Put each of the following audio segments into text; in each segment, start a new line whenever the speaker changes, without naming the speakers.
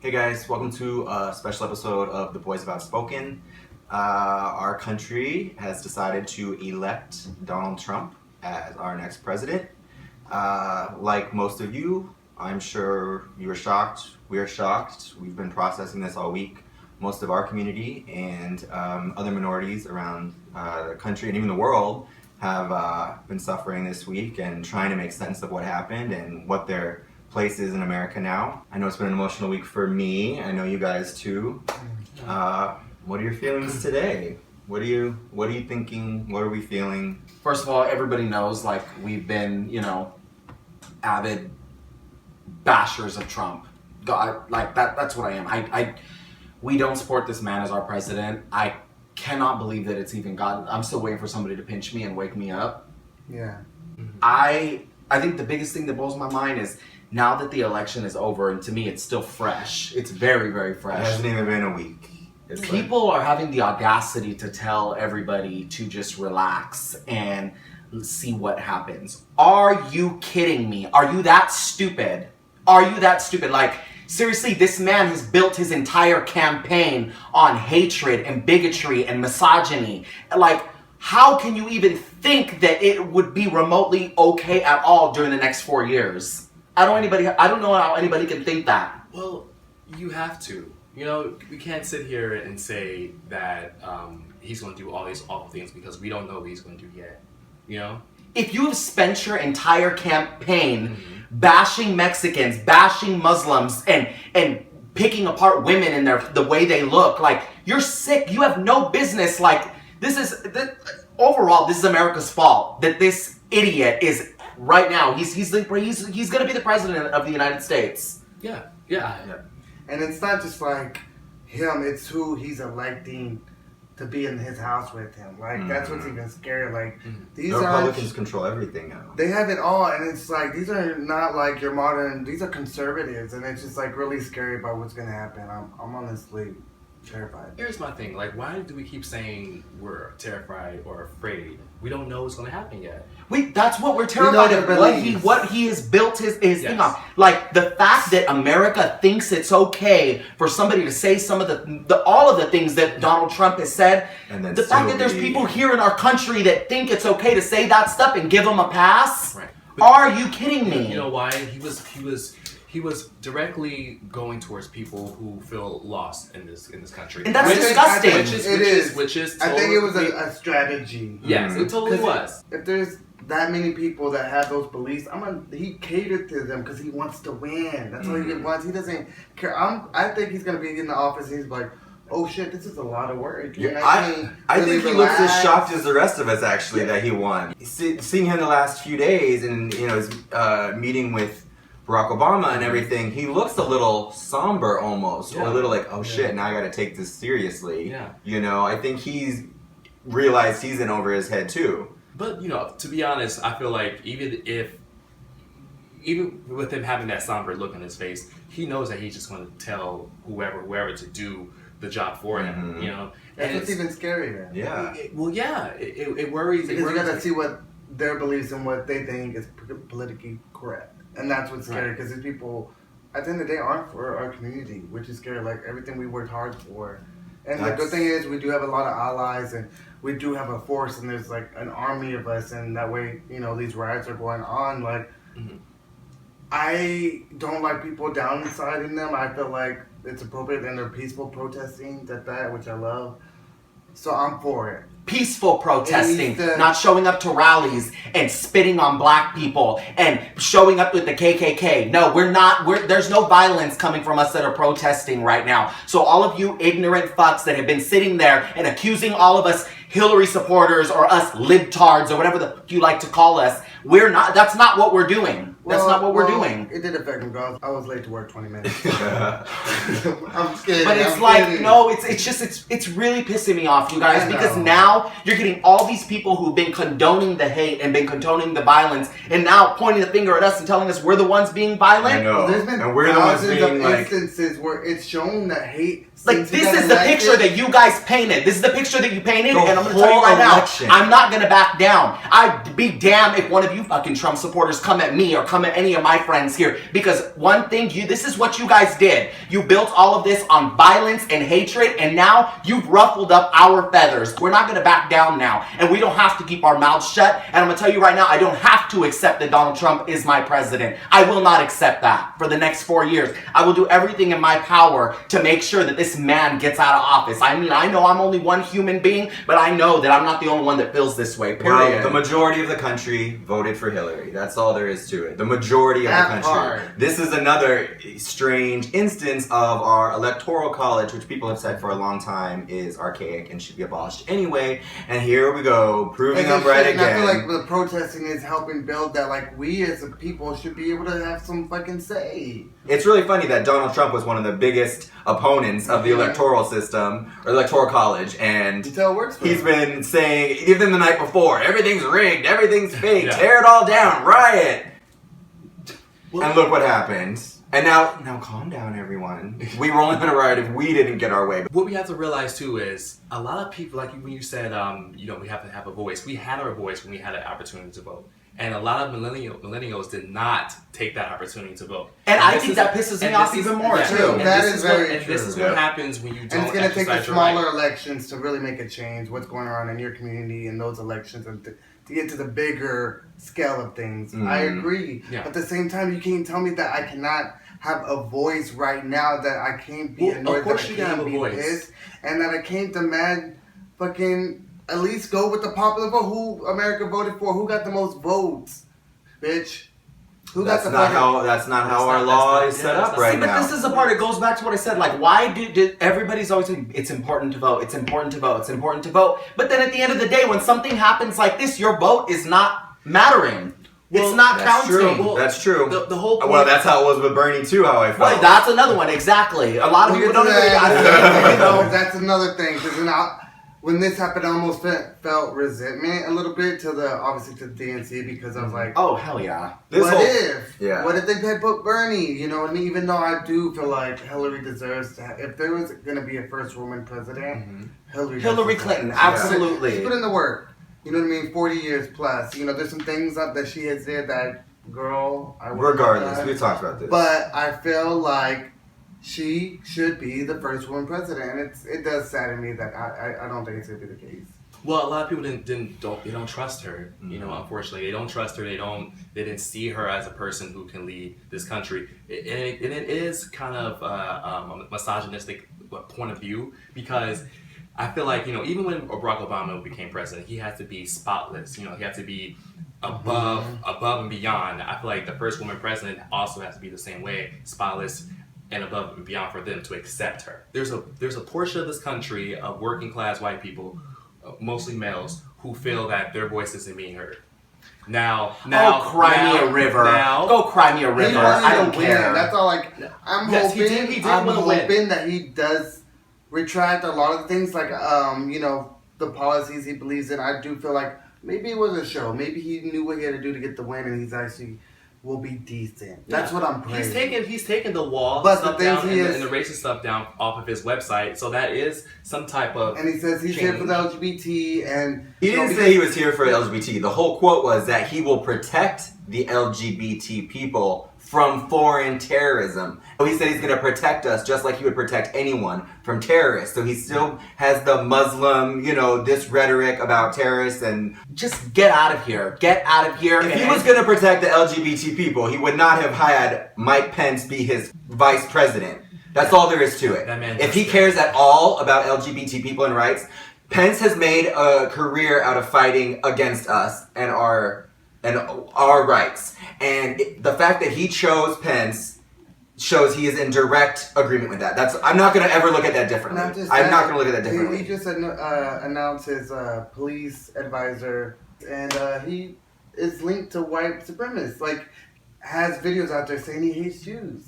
Hey guys, welcome to a special episode of the Boys of OUTspoken. Our country has decided to elect Donald Trump as our next president. Like most of you, I'm sure you are shocked. We're shocked. We've been processing this all week. Most of our community and other minorities around the country and even the world have been suffering this week and trying to make sense of what happened and what their place is in America now. I know it's been an emotional week for me. I know you guys too. What are your feelings today? What are you thinking? What are we feeling?
First of all, everybody knows we've been, avid bashers of Trump. That's what I am. We don't support this man as our president. I cannot believe that it's even gotten. I'm still waiting for somebody to pinch me and wake me up.
Yeah.
I think the biggest thing that blows my mind is now that the election is over, and to me it's still fresh. It's very, very fresh.
It hasn't even been a week.
People are having the audacity to tell everybody to just relax and see what happens. Are you kidding me? Are you that stupid? Are you that stupid? Seriously, this man has built his entire campaign on hatred and bigotry and misogyny. How can you even think that it would be remotely okay at all during the next 4 years? I don't know how anybody can think that.
Well, you have to. We can't sit here and say that he's going to do all these awful things because we don't know what he's going to do yet.
If you have spent your entire campaign bashing Mexicans, bashing Muslims, and picking apart women and the way they look, you're sick. You have no business. Overall, this is America's fault that this idiot is right now. He's going to be the president of the United States.
Yeah.
And it's not just him, it's who he's electing to be in his house with him. That's what's even scary. These
the Republicans control everything now.
They have it all, and it's these are not your modern, these are conservatives, and it's just really scary about what's going to happen. I'm honestly terrified.
Here's my thing. Why do we keep saying we're terrified or afraid? We don't know what's going to happen yet.
That's what we're terrified of. What he has built his thing on. The fact that America thinks it's okay for somebody to say some of all of the things that Donald Trump has said. And then the fact that there's people here in our country that think it's okay to say that stuff and give them a pass.
Right.
Are you kidding me?
You know why? He was directly going towards people who feel lost in this country.
And that's disgusting.
Which is totally,
I think it was a strategy.
Yes, it totally was.
If there's that many people that have those beliefs, he catered to them because he wants to win. That's all he wants. He doesn't care. I think he's going to be in the office and he's like, oh shit, this is a lot of work.
I think he looks as shocked as the rest of us actually that he won. Seeing him the last few days and his meeting with Barack Obama and everything, he looks a little somber almost, or a little shit, now I gotta take this seriously.
Yeah.
I think he's realized he's in over his head too.
But, to be honest, I feel like even with him having that somber look on his face, he knows that he's just going to tell whoever to do the job for him,
That's what's even scarier.
Yeah.
It worries.
Because you gotta see what their beliefs and what they think is politically correct. And that's what's scary, because these people, at the end of the day, aren't for our community, which is scary. Everything we worked hard for. And the good thing is, we do have a lot of allies, and we do have a force, and there's an army of us, and that way, these riots are going on. I don't like people downsiding them. I feel like it's appropriate, and they're peaceful protesting, which I love. So I'm for it.
Peaceful protesting, not showing up to rallies and spitting on black people and showing up with the KKK. No, we're not. There's no violence coming from us that are protesting right now. So all of you ignorant fucks that have been sitting there and accusing all of us Hillary supporters or us libtards or whatever you like to call us, that's not what we're doing. That's not what we're doing.
It did affect me, girls. I was late to work 20 minutes. I'm kidding.
But it's it's really pissing me off, you guys, because now you're getting all these people who've been condoning the hate and been condoning the violence, and now pointing the finger at us and telling us we're the ones being violent.
I know.
There's been thousands of instances where it's shown that hate.
This is the picture that you guys painted. This is the picture that you painted, and I'm going to tell you right now, I'm not going to back down. I'd be damned if one of you fucking Trump supporters come at me or come at any of my friends here. Because one thing, this is what you guys did. You built all of this on violence and hatred, and now you've ruffled up our feathers. We're not going to back down now, and we don't have to keep our mouths shut. And I'm going to tell you right now, I don't have to accept that Donald Trump is my president. I will not accept that for the next 4 years. I will do everything in my power to make sure that this man gets out of office. I mean, I know I'm only one human being, but I know that I'm not the only one that feels this way, period.
Well, the majority of the country voted for Hillary. That's all there is to it. The majority of the country. This is another strange instance of our electoral college, which people have said for a long time is archaic and should be abolished anyway. And here we go, proving I'm right again.
I feel like the protesting is helping build that, like, we as a people should be able to have some fucking say.
It's really funny that Donald Trump was one of the biggest opponents of the electoral system, or electoral college, and he's been saying, even the night before, everything's rigged, everything's fake, tear it all down, riot. Well, and look what happened. And now calm down, everyone. We were only going to riot if we didn't get our way.
What we have to realize too is a lot of people, like when you said, we have to have a voice. We had our voice when we had an opportunity to vote. And a lot of millennials did not take that opportunity to vote.
And I think that pisses me off even more, too.
That is very true.
This is what happens when you don't
And it's going to take the
exercise your
smaller
right.
elections to really make a change. What's going on in your community in those elections, and to get to the bigger scale of things. I agree.
Yeah.
But at the same time, you can't tell me that I cannot have a voice right now, that I can't be annoyed, that I can't be pissed, and that I can't demand fucking at least go with the popular vote. Who America voted for? Who got the most votes, bitch? Who
That's
got the
not that's not how our law is set up right now.
But this is the part, it goes back to what I said, like, why did everybody's always saying, it's important to vote, it's important to vote, it's important to vote, but then at the end of the day, when something happens like this, your vote is not mattering. It's not counting.
True. Well, that's true.
The whole point.
Well, that's how it was with Bernie too. How I felt.
Right, that's another one. Exactly. A lot of people don't even.
That's another thing, because when this happened, I almost felt resentment a little bit to the DNC, because I was like,
oh hell yeah.
What if they had put Bernie? You know, and even though I do feel like Hillary deserves to if there was going to be a first woman president,
Hillary Clinton, absolutely.
She put in the work. You know what I mean? 40 years plus. You know, there's some things that she has did that, girl,
regardless, we talked about this.
But I feel like she should be the first woman president, and it does sadden me that I don't think it's gonna be the case.
Well, a lot of people don't trust her. You know, unfortunately, they don't trust her. They didn't see her as a person who can lead this country. And it is kind of a misogynistic point of view, because I feel like, you know, even when Barack Obama became president, he had to be spotless. You know, he had to be above and beyond. I feel like the first woman president also has to be the same way, spotless and above and beyond, for them to accept her. There's a portion of this country of working class white people, mostly males, who feel that their voice isn't being heard. Now,
cry me a river. Go cry me a river. I don't care.
That's all. I'm hoping that he does retract a lot of things, like the policies he believes in. I do feel like maybe it was a show. Maybe he knew what he had to do to get the win, and he's actually will be decent. That's what I'm praying.
He's taken the wall stuff down and the racist stuff down off of his website. So that is some type of.
And he says he's here for the LGBT, and
he didn't say he was here for LGBT. The whole quote was that he will protect the LGBT people from foreign terrorism. So he said he's going to protect us just like he would protect anyone from terrorists. So he still has the Muslim, this rhetoric about terrorists, and
just get out of here. Get out of here.
If he was going to protect the LGBT people, he would not have had Mike Pence be his vice president. That's all there is to it. If he cares at all about LGBT people and rights, Pence has made a career out of fighting against us and our rights. And the fact that he chose Pence shows he is in direct agreement with that. I'm not going to ever look at that differently. I'm not going to look at that differently.
He just announced his police advisor, and he is linked to white supremacists. Has videos out there saying he hates Jews.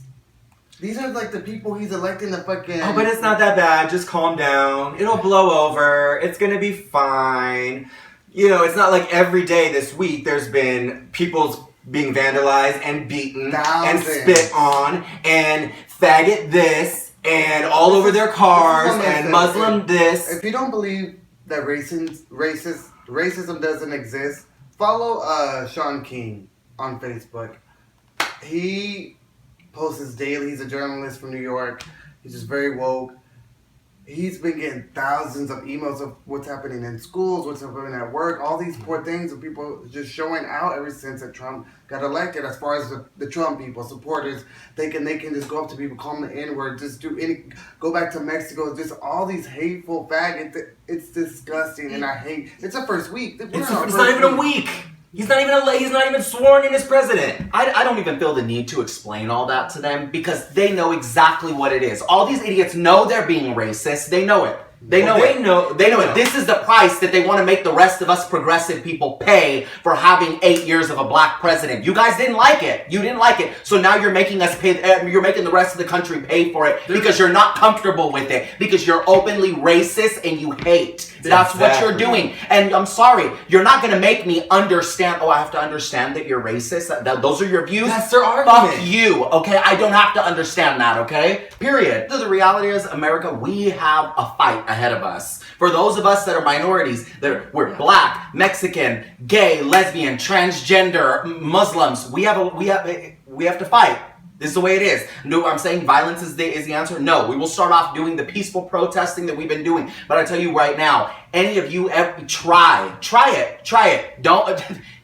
These are the people he's electing to fucking.
Oh, but it's not that bad. Just calm down. It'll blow over. It's going to be fine. It's not like every day this week there's been people's being vandalized and beaten and spit on and faggot this and all over their cars and Muslim this.
If you don't believe that racism doesn't exist, follow Sean King on Facebook. he posts daily. He's a journalist from New York. He's just very woke. He's been getting thousands of emails of what's happening in schools, what's happening at work, all these poor things of people just showing out ever since that Trump got elected. As far as the Trump people, supporters, they can just go up to people, call them the N-word, just go back to Mexico, just all these hateful faggots. It's disgusting, and I hate. It's the first week.
It's not even a week. He's not even sworn in as president. I don't even feel the need to explain all that to them because they know exactly what it is. All these idiots know they're being racist. They know it. They know it. This is the price that they want to make the rest of us progressive people pay for having 8 years of a black president. You guys didn't like it. You didn't like it. So now you're making us pay. You're making the rest of the country pay for it because you're not comfortable with it. Because you're openly racist and you hate. That's what you're doing. And I'm sorry, you're not going to make me understand. Oh, I have to understand that you're racist. Those are your views.
That's their argument.
Fuck you. Okay, I don't have to understand that. Okay, period. So the reality is, America, we have a fight ahead of us. For those of us that are minorities, we're black, Mexican, gay, lesbian, transgender, Muslims. We have to fight. This is the way it is. No, I'm saying violence is the answer. No, we will start off doing the peaceful protesting that we've been doing. But I tell you right now, any of you ever try it.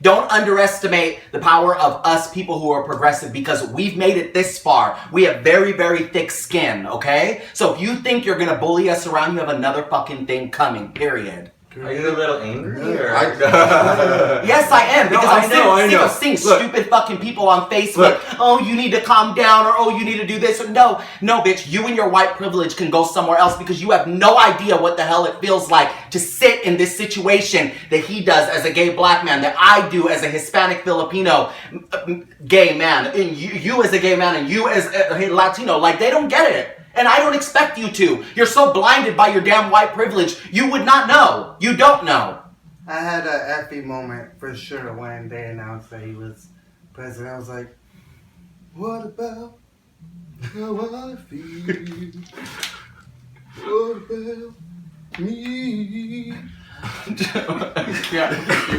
Don't underestimate the power of us people who are progressive because we've made it this far. We have very, very thick skin, okay? So if you think you're gonna bully us around, you have another fucking thing coming, period.
Are you a little angry? Or?
Yes, I am, because I'm sick of seeing
Look.
stupid fucking people on Facebook. Oh, you need to calm down, or oh, you need to do this. Or no, bitch, you and your white privilege can go somewhere else because you have no idea what the hell it feels like to sit in this situation that he does as a gay black man, that I do as a Hispanic Filipino gay man, and you as a gay man, and you as a Latino. Like, they don't get it. And I don't expect you to. You're so blinded by your damn white privilege, you would not know. You don't know.
I had a Effie moment for sure when they announced that he was president. I was like, what about how I feel? What about me?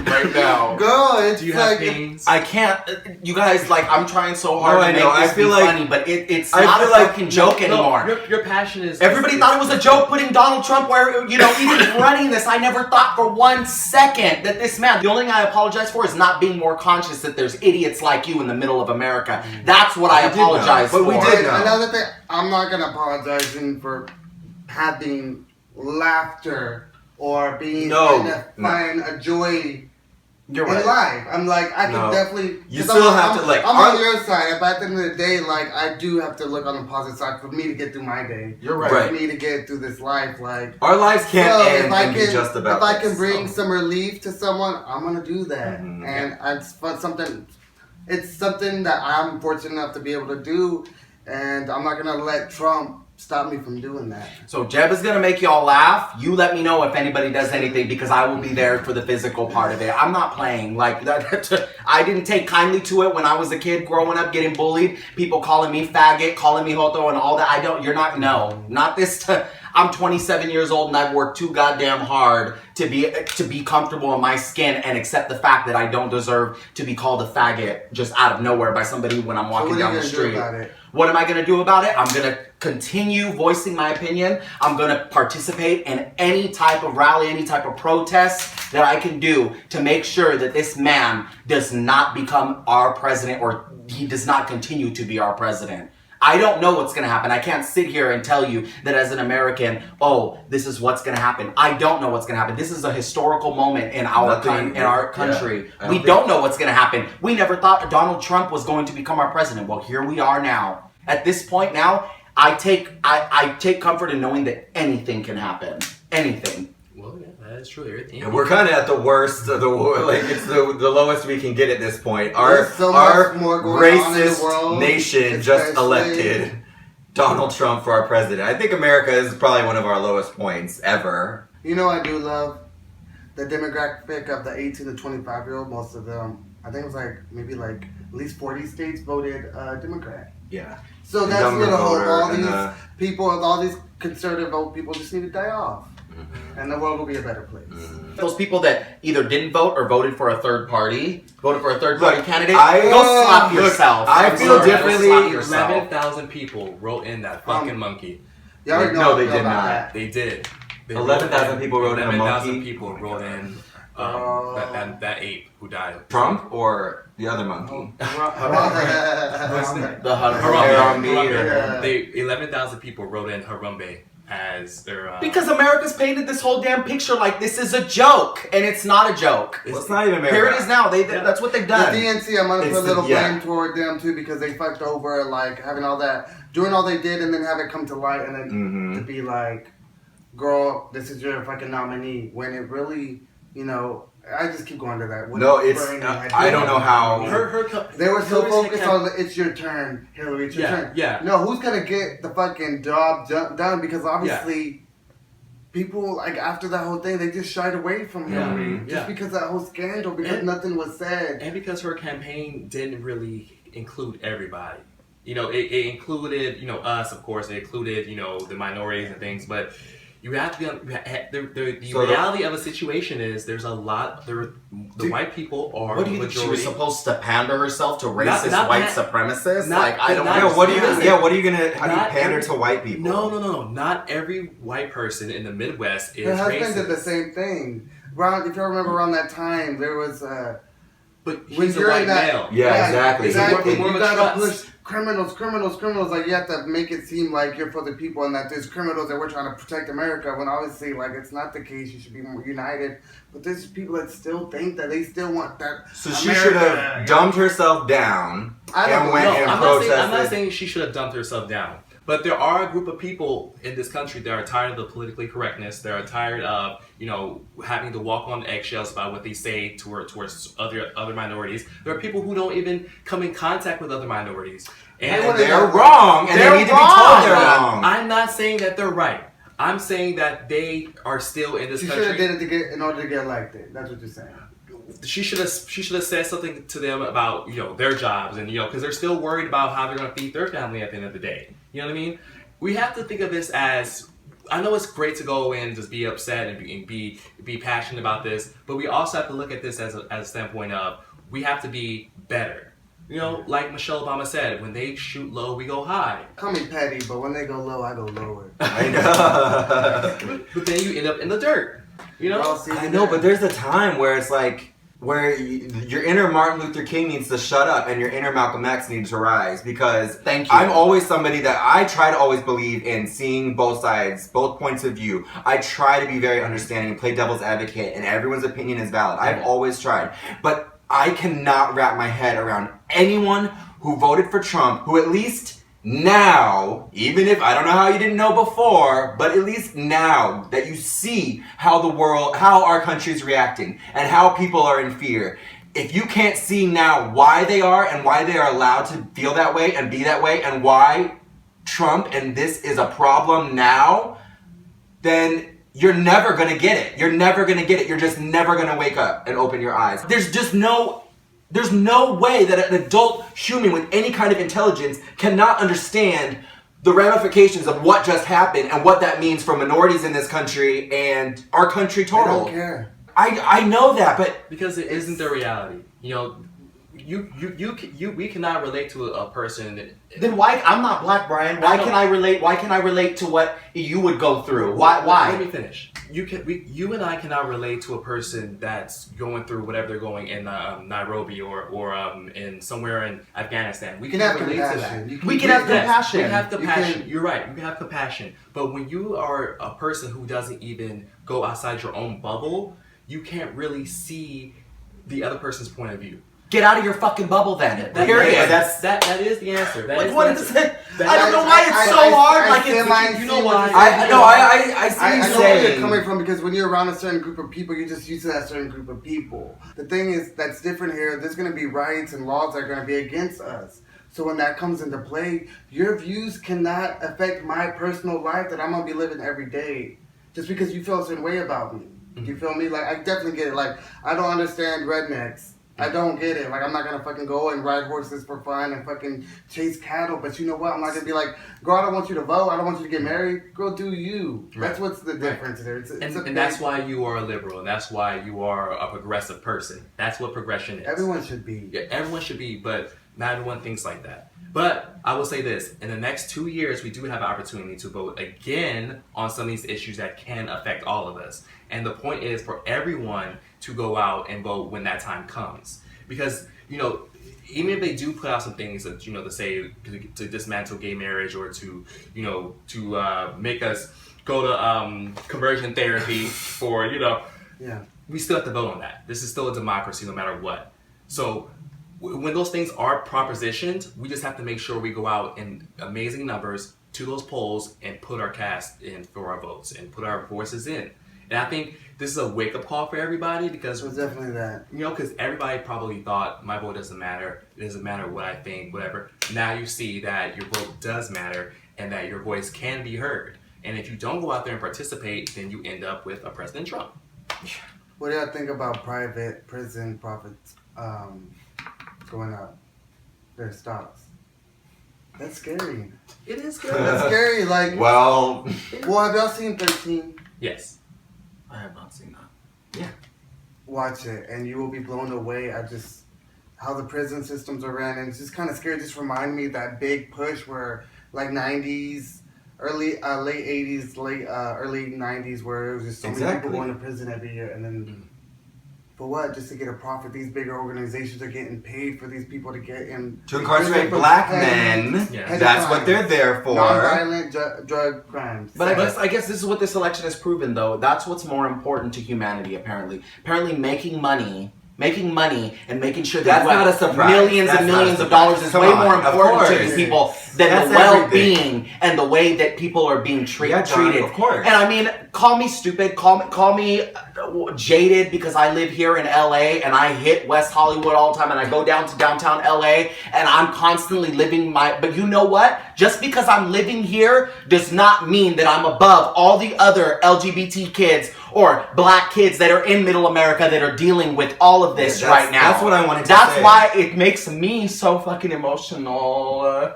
Right now.
Girl, it's
Do you
like
have pains?
I can't. You guys, like, I'm trying so hard
No,
to
I
make
know.
this
I feel
be
like-
funny, but it's
I
not a
feel like-
fucking joke anymore.
Your passion is.
Everybody thought it was a joke putting Donald Trump where, even running this. I never thought for 1 second that this man, the only thing I apologize for is not being more conscious that there's idiots like you in the middle of America. That's what I
We did know,
apologize
but
for.
we did know.
Another thing, I'm not gonna apologize for having laughter or being find a joy
You're
in
right.
life. I'm like, I can
No.
definitely.
You
'cause
still have to, like,
I'm
our-
on your side, but at the end of the day, like, I do have to look on the positive side for me to get through my day.
You're right.
Right.
For me to get through this life, like.
Our lives can't
So
end and be just about
if I can
this,
bring
so.
some relief to someone, I'm gonna do that,
Mhm.
and it's something that I'm fortunate enough to be able to do, and I'm not gonna let Trump stop me from doing that.
So Jeb is gonna make y'all laugh. You let me know if anybody does anything because I will be there for the physical part of it. I'm not playing like that. I didn't take kindly to it when I was a kid growing up, getting bullied. People calling me faggot, calling me hoto, and all that. Not this. I'm 27 years old and I've worked too goddamn hard to be comfortable in my skin and accept the fact that I don't deserve to be called a faggot just out of nowhere by somebody when I'm walking down the street.
About it?
What am I going to do about it? I'm going to continue voicing my opinion. I'm going to participate in any type of rally, any type of protest that I can do to make sure that this man does not become our president or he does not continue to be our president. I don't know what's going to happen. I can't sit here and tell you that as an American, oh, this is what's going to happen. I don't know what's going to happen. This is a historical moment in our country.
Yeah,
We don't know what's going to happen. We never thought Donald Trump was going to become our president. Well, here we are now. At this point now, I take comfort in knowing that anything can happen. Anything.
Well, yeah, that is true. Everything.
And we're kind of at the worst of the war. Like, it's the lowest we can get at this point.
There's so
Our
much more going on in the
racist
world,
nation just
especially-
elected Donald Trump for our president. I think America is probably one of our lowest points ever.
You know, I do love the demographic of the 18 to 25-year-old. Most of them, I think it was maybe at least 40 states voted Democrat.
Yeah.
So
The
that's
younger
little hope.
voter
All
and
these
the-
people, all these conservative vote people just need to die off. and the world will be a better place.
Those people that either didn't vote or voted for a third party candidate,
I-
go slap
look,
yourself.
I
I'm
feel
sorry, go
differently.
slap yourself.
11,000 people wrote in that fucking monkey.
Y'all already know
No,
how I
they
feel
did
about
not.
that.
They did.
11,000 people wrote in a
11,000
monkey?
people wrote in that ape who died.
Trump or the other monkey?
The
Harambe.
They 11,000 people wrote in Harambe as their
Because America's painted this whole damn picture like this is a joke, and it's not a joke.
Well, it's not even America.
Here it is now. That's what they've
The
done.
DNC, I'm gonna
It's
put a little
the- yeah.
blame toward them too because they fucked over like having all that, doing all they did, and then have it come to light, and then to be like, "Girl, this is your fucking nominee." When it really, I just keep going to that.
No, it's. I don't know how.
They were so
Hillary's
focused on the, it's your turn, Hillary, it's your turn.
Yeah.
No, who's gonna get the fucking job done? Because obviously, people like after that whole thing, they just shied away from Hillary just because that whole scandal, because nothing was said,
and because her campaign didn't really include everybody. It included us, of course. It included the minorities and things, but. You have to be the reality of a situation is there's a lot. The white people are.
What do you think she was supposed to pander herself to racist
not
white supremacists? I don't know.
Yeah, what are you gonna? How do you pander to white people?
No. Not every white person in the Midwest is
her husband
racist.
did the same thing. If you remember around that time, there was.
But
when
he's a
you're
white
in that,
male.
Yeah, exactly.
Exactly.
More of
You
a
gotta
trust.
push criminals. Like you have to make it seem like you're for the people and that there's criminals that we're trying to protect America. When obviously, like it's not the case. You should be more united. But there's people that still think that they still want that.
So she should have dumbed herself down and went and protested.
I'm not saying she should have dumped herself down. But there are a group of people in this country that are tired of the politically correctness. They are tired of, having to walk on eggshells about what they say towards other minorities. There are people who don't even come in contact with other minorities.
And they're wrong, and they need to be told they're wrong.
I'm not saying that they're right. I'm saying that they are still in this
She
country.
should have did it in order to get elected. That's what you're saying.
She should have said something to them about their jobs and because they're still worried about how they're going to feed their family at the end of the day. You know what I mean? We have to think of this as, I know it's great to go in and just be upset and be passionate about this, but we also have to look at this as a standpoint of we have to be better. Like Michelle Obama said, when they shoot low, we go high.
Call me petty, but when they go low, I go lower.
I know.
But then you end up in the dirt.
I know, but there's a time where it's like, where your inner Martin Luther King needs to shut up and your inner Malcolm X needs to rise, because
Thank you.
I'm always somebody that I try to always believe in seeing both sides, both points of view. I try to be very understanding, play devil's advocate, and everyone's opinion is valid. I've always tried. But I cannot wrap my head around anyone who voted for Trump, who at least now, even if I don't know how you didn't know before, but at least now that you see how our country is reacting and how people are in fear, if you can't see now why they are and why they are allowed to feel that way and be that way and why Trump and this is a problem now, then you're never going to get it. You're never going to get it. You're just never going to wake up and open your eyes. There's no way that an adult human with any kind of intelligence cannot understand the ramifications of what just happened and what that means for minorities in this country and our country total.
I don't care.
I know that, but
because it isn't the reality. We cannot relate to a person.
Then why? I'm not black, Brian. Why can I relate? Why can I relate to what you would go through? Why?
Let me finish. You and I cannot relate to a person that's going through whatever they're going in Nairobi or in somewhere in Afghanistan. We cannot relate to that.
We can have compassion.
We have compassion. You're right. You can have compassion. But when you are a person who doesn't even go outside your own bubble, you can't really see the other person's point of view.
Get out of your fucking bubble then.
Period.
That is the answer.
Like what is it? I don't know why it's so hard. Like it's,
you know what?
I see
I
you
know where you're
saying.
coming from, because when you're around a certain group of people, you're just used to that certain group of people. The thing is, that's different here. There's going to be rights and laws that are going to be against us. So when that comes into play, your views cannot affect my personal life that I'm going to be living every day just because you feel a certain way about me. You feel me? Like, I definitely get it. Like, I don't understand rednecks I don't get it. Like, I'm not gonna fucking go and ride horses for fun and fucking chase cattle. But you know what? I'm not gonna be like, girl, I don't want you to vote. I don't want you to get married. Girl, do you?
Right.
That's what's the difference there.
And that's why you are a liberal, and that's why you are a progressive person. That's what progression is.
Everyone should be.
Yeah, everyone should be, but not everyone thinks like that. But I will say this, in the next 2 years, we do have an opportunity to vote again on some of these issues that can affect all of us. And the point is for everyone to go out and vote when that time comes. Because, even if they do put out some things that, to say, to dismantle gay marriage or to make us go to conversion therapy for,
Yeah.
we still have to vote on that. This is still a democracy no matter what. So when those things are propositioned, we just have to make sure we go out in amazing numbers to those polls and put our cast in for our votes and put our voices in. And I think this is a wake-up call for everybody because
It's definitely that.
because everybody probably thought my vote doesn't matter. It doesn't matter what I think, whatever. Now you see that your vote does matter and that your voice can be heard. And if you don't go out there and participate, then you end up with a President Trump.
What do y'all think about private prison profits going up? Their stocks. That's scary.
It is good.
That's scary. Like,
Well,
have y'all seen 13?
Yes.
I have not seen that.
Watch it, and you will be blown away at just how the prison systems are ran. And it's just kind of scary. Just remind me of that big push where, like, 90s, late 80s, early 90s, where it was just so many
Exactly.
people going to prison every year, and then for what? Just to get a profit. These bigger organizations are getting paid for these people to get in.
to incarcerate black men,
Yeah.
that's what they're there for.
Non-violent drug crimes.
But I guess this is what this election has proven, though. That's what's more important to humanity, apparently. Apparently, making money and making sure that
That's
you have
not a surprise.
millions
That's
and
not a
millions of
surprise.
dollars is
Come
way
on,
more
of
important to
course.
these people than
That's
the well-being and the way that people are being
Yeah, John,
treated.
of course.
And I mean, call me stupid, call me jaded because I live here in LA and I hit West Hollywood all the time and I go down to downtown LA and I'm constantly living but you know what? Just because I'm living here does not mean that I'm above all the other LGBT kids or black kids that are in middle America that are dealing with all of this right now.
That's what I wanted to
That's
say.
why it makes me so fucking emotional.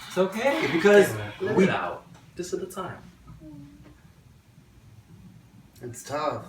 It's okay because
Live
we
it out. This is the time.
It's tough.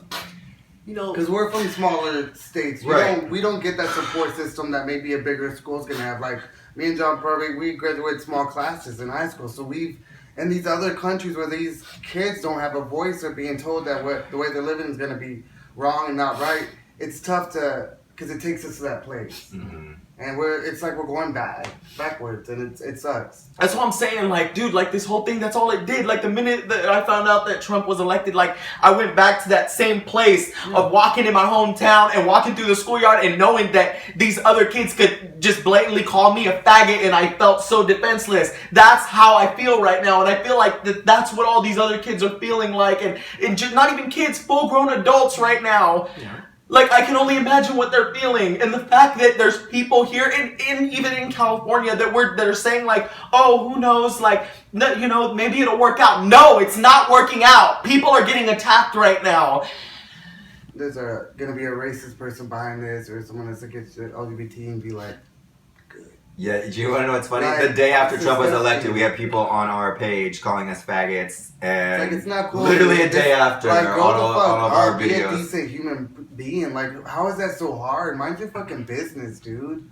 You know,
Because we're from smaller states.
Right.
We don't get that support system that maybe a bigger school's going to have. Like, me and John probably, we graduated small classes in high school. So in these other countries where these kids don't have a voice or being told that the way they're living is going to be wrong and not right, it's tough because it takes us to that place.
Mhm.
And it's like we're going backwards, and it sucks.
That's what I'm saying, like, dude, like, this whole thing, that's all it did. Like, the minute that I found out that Trump was elected, like, I went back to that same place of walking in my hometown and walking through the schoolyard and knowing that these other kids could just blatantly call me a faggot and I felt so defenseless. That's how I feel right now, and I feel like that's what all these other kids are feeling like, and just not even kids, full-grown adults right now.
Yeah.
Like, I can only imagine what they're feeling. And the fact that there's people here, even in California, that are saying, like, oh, who knows, like, maybe it'll work out. No, it's not working out. People are getting attacked right now.
There's going to be a racist person behind this or someone that's against the LGBT and be like, good.
Yeah, do you want to know what's funny?
Like,
The day after
it's
Trump was
disgusting.
elected, we had people on our page calling us faggots, and
It's not cool.
literally a day after,
like, go
all
the fuck
of our
up, be a
videos.
decent human being. Like, how is that so hard? Mind your fucking business, dude.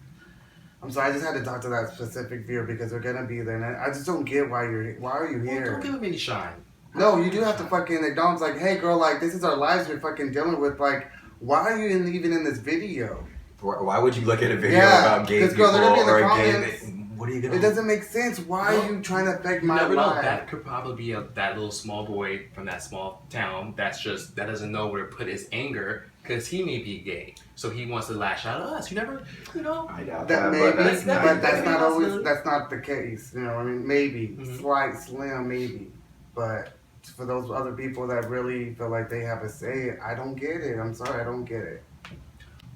I'm sorry, I just had to talk to that specific viewer because they're gonna be there, and I just don't get why are you
well,
here?
don't give him any shine.
No, you do have to fucking acknowledge, like, hey, girl, like, this is our lives we're fucking dealing with. Like, why are you even in this video?
Why would you look at a video
Yeah,
about gay
'cause,
people
girl, they're gonna be in the
or a gay?
comments.
What are you gonna?
It doesn't make sense. Why are you trying to affect
You
my
never know.
life?
That could probably be that little small boy from that small town that doesn't know where to put his anger because he may be gay. So he wants to lash out at us. You never,
I doubt
That
that,
maybe,
but that's not.
but that's not always,
possibility.
that's not the case. You know, I mean, maybe,
Mhm.
slight, slim, maybe. But for those other people that really feel like they have a say, I don't get it. I'm sorry, I don't get it.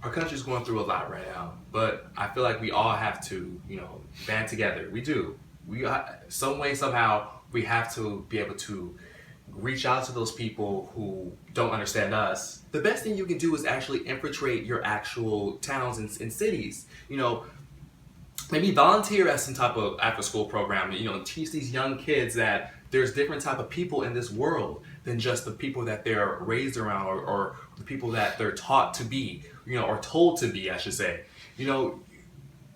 Our country's going through a lot right now, but I feel like we all have to, band together. We do. Some way, somehow, we have to be able to, reach out to those people who don't understand us, the best thing you can do is actually infiltrate your actual towns and cities. You know, maybe volunteer at some type of after-school program. You know, teach these young kids that there's different type of people in this world than just the people that they're raised around or the people that they're taught to be, you know, or told to be, I should say. You know,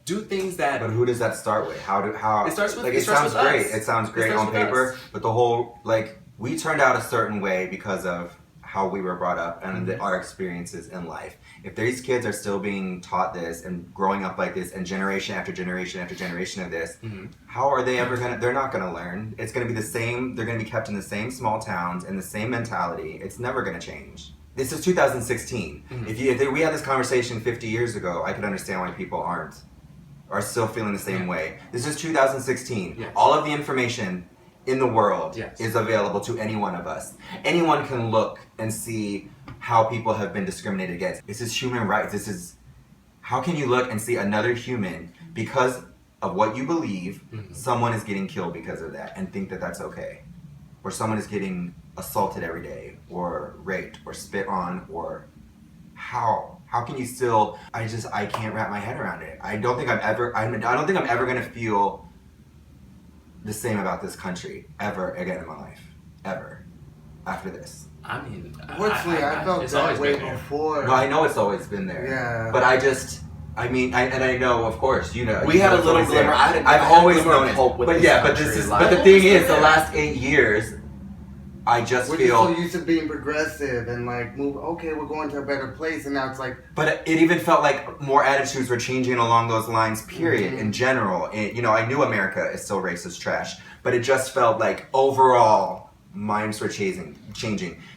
do things that.
But who does that start with? How?
It starts with.
Like
it
sounds
starts with
great.
us.
It sounds great
starts
on
with
paper,
us.
but the whole like we turned out a certain way because of how we were brought up and our experiences in life. If these kids are still being taught this and growing up like this and generation after generation after generation of this, how are they ever gonna, they're not gonna learn. It's gonna be the same, they're gonna be kept in the same small towns and the same mentality. It's never gonna change. This is 2016. If we had this conversation 50 years ago, I could understand why people are still feeling the same way. This is 2016.
Yes.
All of the information in the world
Yes.
is available to any one of us. Anyone can look and see how people have been discriminated against. This is human rights. This is, how can you look and see another human because of what you believe, someone is getting killed because of that and think that that's okay? Or someone is getting assaulted every day or raped or spit on or how? How can you still, I can't wrap my head around it. I don't think I'm ever gonna feel the same about this country ever again in my life. Ever. After this.
I mean,
Fortunately, I felt
it's
that
always
way
been there.
before.
No, I know it's always been there.
Yeah.
But I know, of course, you know.
We
you
had
know
a
it's
little
always there.
glimmer.
I've
I had a
always
glimmer
known
of
it.
hope with
But
this
yeah, but
country,
this is,
like-
but the thing is, the
Yeah.
last 8 years, I just
We're just
feel.
so used to being progressive and like move. Okay, we're going to a better place, and now it's like
But it even felt like more attitudes were changing along those lines, period, in general. And, you know, I knew America is still racist trash, but it just felt like overall minds were changing.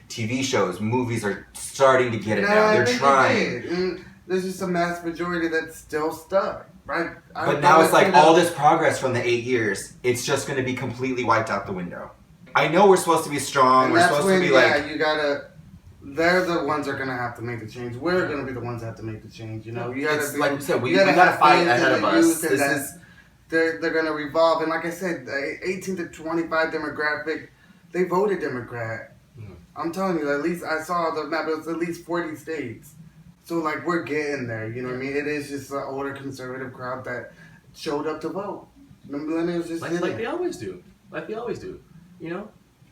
TV shows, movies are starting to get it now.
I
They're
think
trying.
they did. And there's just a mass majority that's still stuck, right?
But now it's like all this progress from the 8 years, it's just going to be completely wiped out the window. I know we're supposed to be strong.
And
We're
that's
supposed
when,
to be like.
you gotta. They're the ones that are gonna have to make the change. We're gonna be the ones that have to make the change. You know, you gotta
It's
be,
like you said, we
gotta
gotta
have
fight
faith in
ahead
the
of us.
youth and
This
that
is
they're gonna revolve. And like I said, the 18 to 25 demographic, they voted Democrat. I'm telling you, at least I saw the map. It was at least 40 states. So like we're getting there. You know what I mean? It is just an older conservative crowd that showed up to vote. The millennials just
Like
didn't.
they always do. Like they always do. You know?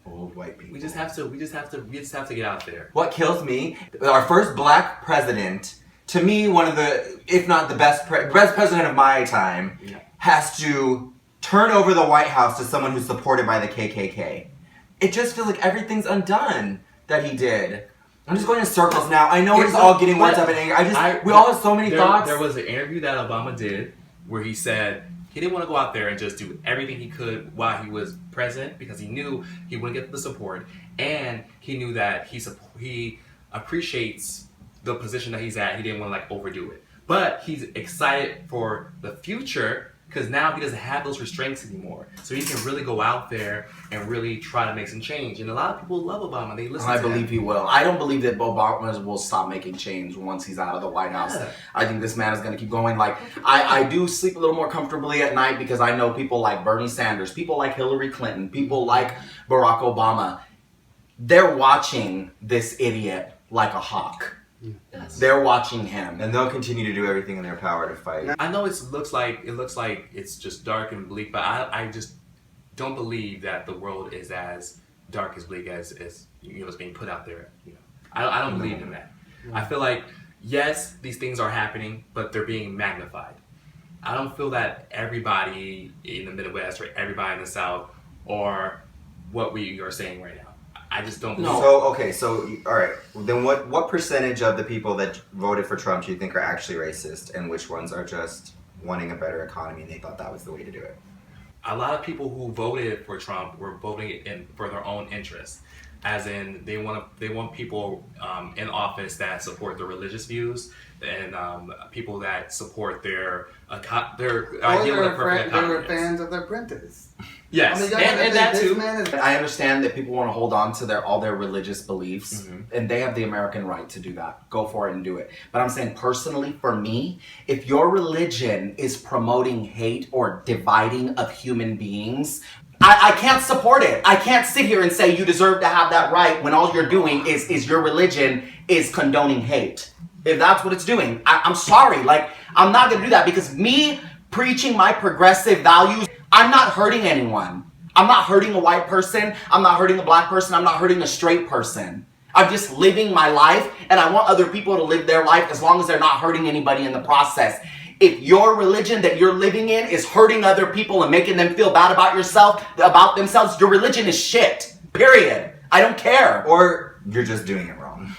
Old white people.
We just have to get out there.
What kills me, our first black president, to me, one of the, if not the best president of my time, has to turn over the White House to someone who's supported by the KKK. It just feels like everything's undone that he did. I'm just going in circles now. I know we're just all getting worked up in anger. We all have so many thoughts.
There was an interview that Obama did where he said he didn't want to go out there and just do everything he could while he was president because he knew he wouldn't get the support, and he knew that he appreciates the position that he's at. He didn't want to like overdo it, but he's excited for the future because now he doesn't have those restraints anymore, so he can really go out there and really try to make some change. And a lot of people love Obama. They listen.
I
to
believe
him.
he will. I don't believe that Obama will stop making change once he's out of the White House.
Yeah.
I think this man is going to keep going. Like, I do sleep a little more comfortably at night because I know people like Bernie Sanders, people like Hillary Clinton, people like Barack Obama. They're watching this idiot like a hawk.
Yes.
They're watching him.
And they'll continue to do everything in their power to fight.
I know it looks like it's just dark and bleak, but I just don't believe that the world is as dark as bleak as you know it's being put out there. You know, I don't believe in that. I feel like yes, these things are happening, but they're being magnified. I don't feel that everybody in the Midwest or everybody in the South or what we are saying right now. I just don't believe.
So all right. Then what percentage of the people that voted for Trump do you think are actually racist, and which ones are just wanting a better economy and they thought that was the way to do it?
A lot of people who voted for Trump were voting for their own interests, as in they want people in office that support their religious views and people that support their idea of the perfect
They
economy.
were fans of The Apprentice.
Yes,
I mean,
and that
this
too.
man is
I understand that people want to hold on to all their religious beliefs, and they have the American right to do that. Go for it and do it. But I'm saying personally, for me, if your religion is promoting hate or dividing of human beings, I can't support it. I can't sit here and say you deserve to have that right when all you're doing is your religion is condoning hate. If that's what it's doing, I'm sorry. Like, I'm not going to do that because me preaching my progressive values, I'm not hurting anyone. I'm not hurting a white person. I'm not hurting a black person. I'm not hurting a straight person. I'm just living my life, and I want other people to live their life as long as they're not hurting anybody in the process. If your religion that you're living in is hurting other people and making them feel bad about themselves, your religion is shit. Period. I don't care.
Or you're just doing it wrong.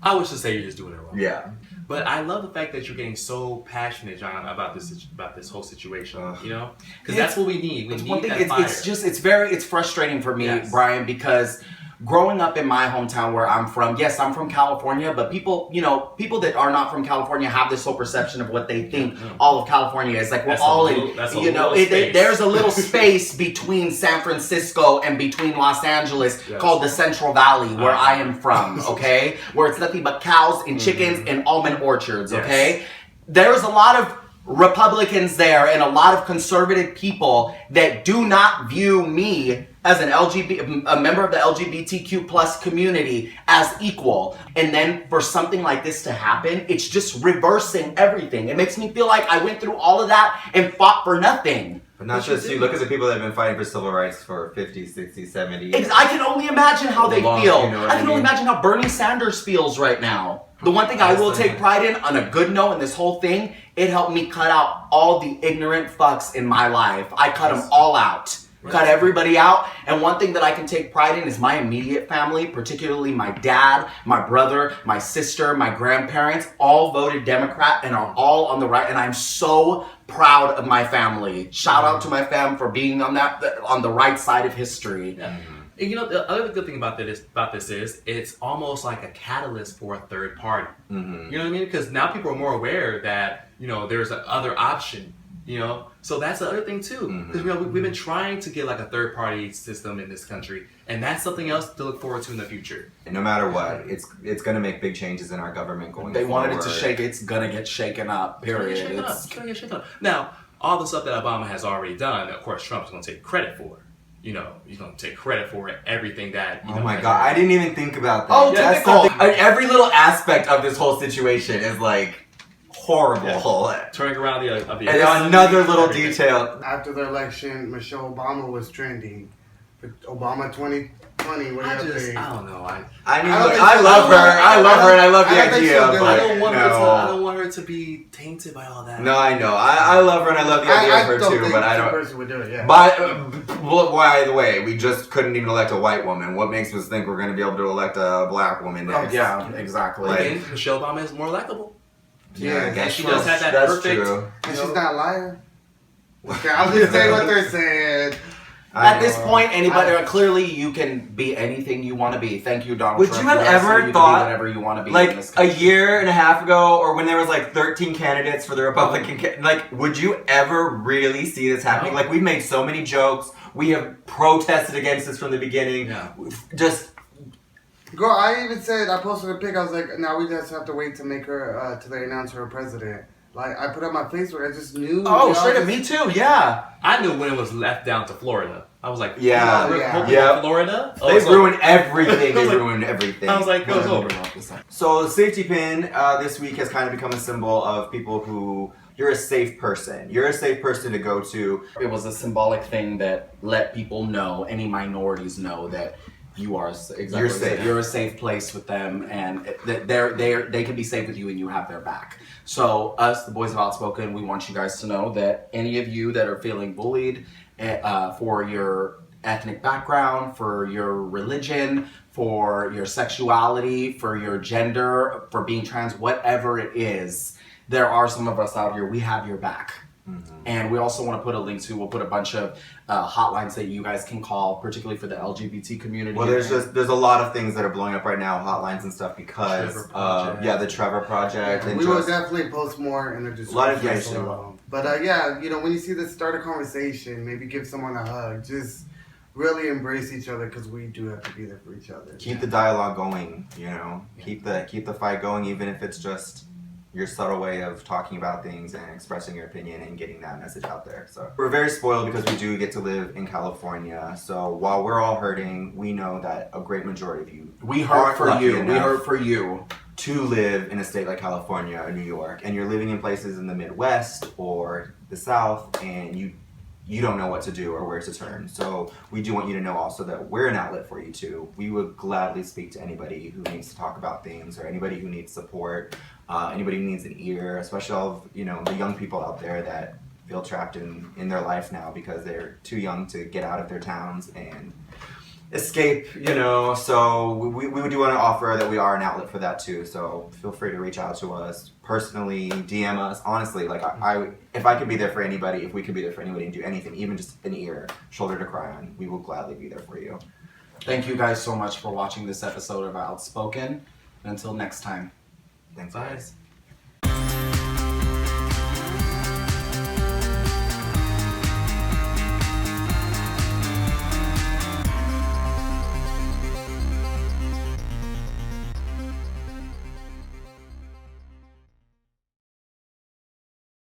I would just say you're just doing it wrong.
Yeah.
But I love the fact that you're getting so passionate, John, about this whole situation. You know, because that's what we need. We need that fire.
It's frustrating for me,
Yes.
Brian, because growing up in my hometown where I'm from, yes, I'm from California, but people that are not from California have this whole perception of what they think all of California is. Like, we're there's a little space between San Francisco and between Los Angeles called the Central Valley, where I am from, okay? Where it's nothing but cows and chickens and almond orchards, okay? There's a lot of Republicans there and a lot of conservative people that do not view me as a member of the LGBTQ plus community as equal. And then for something like this to happen, it's just reversing everything. It makes me feel like I went through all of that and fought for nothing.
But not just you. Look at the people that have been fighting for civil rights for 50, 60, 70 years.
I can only imagine how they feel.
You know what
I can only imagine how Bernie Sanders feels right now. The one thing I will take pride in, on a good note in this whole thing, it helped me cut out all the ignorant fucks in my life. I cut them all out. Cut everybody out. And one thing that I can take pride in is my immediate family, particularly my dad, my brother, my sister, my grandparents, all voted Democrat and are all on the right. And I'm so proud of my family. Shout out to my fam for being on the right side of history.
Yeah. And you know, the other good thing about this is it's almost like a catalyst for a third party. You know what I mean? Because now people are more aware that, you know, there's another option, you know? So that's the other thing too. Because, you know, we've been trying to get like a third party system in this country. And that's something else to look forward to in the future.
No matter what, it's going to make big changes in our government going forward.
They wanted it to shake. It's going to get shaken up, period.
It's going to get shaken up. Now, all the stuff that Obama has already done, of course, Trump's going to take credit for. You know, he's going to take credit for everything that, you know.
Oh my God, I didn't even think about that.
Oh, typical.
Every little aspect of this whole situation is like horrible.
Turning around the
and another little detail.
After the election, Michelle Obama was trending. Obama 2020, what do you think?
I don't know.
I love her. I love her and I love the idea. But
I don't want her to be tainted by all that.
No, I know. I love her and I love the idea of her too, but I don't.
Person would do it, yeah.
By the way, we just couldn't even elect a white woman. What makes us think we're going to be able to elect a black woman next?
Yeah, exactly.
Again, Michelle Obama is more likable.
Yeah,
and she does have that perfect.
True.
And she's not lying. Okay, I'll just say what they're saying.
At this point, clearly you can be anything you want to be. Thank you, Donald
Would
Trump.
you have ever thought,
whatever you want to be
like
in this
a
country.
year and a half ago, or when there was like 13 candidates for the Republican, like, would you ever really see this happening? Like, we've made so many jokes. We have protested against this from the beginning.
Yeah.
Just.
Girl, I even said, I posted a pic, I was like, now we just have to wait to make her, till they announce her president. Like, I put up my Facebook, I just knew.
Oh, straight up, me too, yeah.
I knew when it was left down to Florida. I was like,
yeah.
Florida?
They ruined everything. They ruined everything.
I was like, goes over.
So the safety pin this week has kind of become a symbol of people who, you're a safe person. You're a safe person to go to.
It was a symbolic thing that let people know, any minorities know, that you are
You're safe.
You're a safe place with them, and that they can be safe with you, and you have their back. So us, the Boys of Outspoken, we want you guys to know that any of you that are feeling bullied for your ethnic background, for your religion, for your sexuality, for your gender, for being trans, whatever it is, there are some of us out here. We have your back. And we also want to put a link to, we'll put a bunch of hotlines that you guys can call, particularly for the LGBT community.
Well, there's a lot of things that are blowing up right now, hotlines and stuff, because the Trevor Project.
Yeah,
and
we will definitely post more in the description.
A lot of information.
But yeah, you know, when you see this, start a conversation, maybe give someone a hug, just really embrace each other, because we do have to be there for each other.
Keep the dialogue going, you know. Keep the fight going, even if it's just, your subtle way of talking about things and expressing your opinion and getting that message out there. So we're very spoiled because we do get to live in California. So while we're all hurting, we know that a great majority of you
We hurt
aren't
for
lucky
you. We
enough
hurt for you.
to live in a state like California or New York, and you're living in places in the Midwest or the South, and you don't know what to do or where to turn. So we do want you to know also that we're an outlet for you too. We would gladly speak to anybody who needs to talk about things or anybody who needs support, anybody who needs an ear, especially all of, the young people out there that feel trapped in their life now because they're too young to get out of their towns and escape, so we do want to offer that we are an outlet for that too. So feel free to reach out to us personally, DM us. Honestly, like I if I could be there for anybody, if we could be there for anybody and do anything, even just an ear, shoulder to cry on, we will gladly be there for you.
Thank you guys so much for watching this episode of Outspoken. Until next time.
Thanks,
Bye.
guys.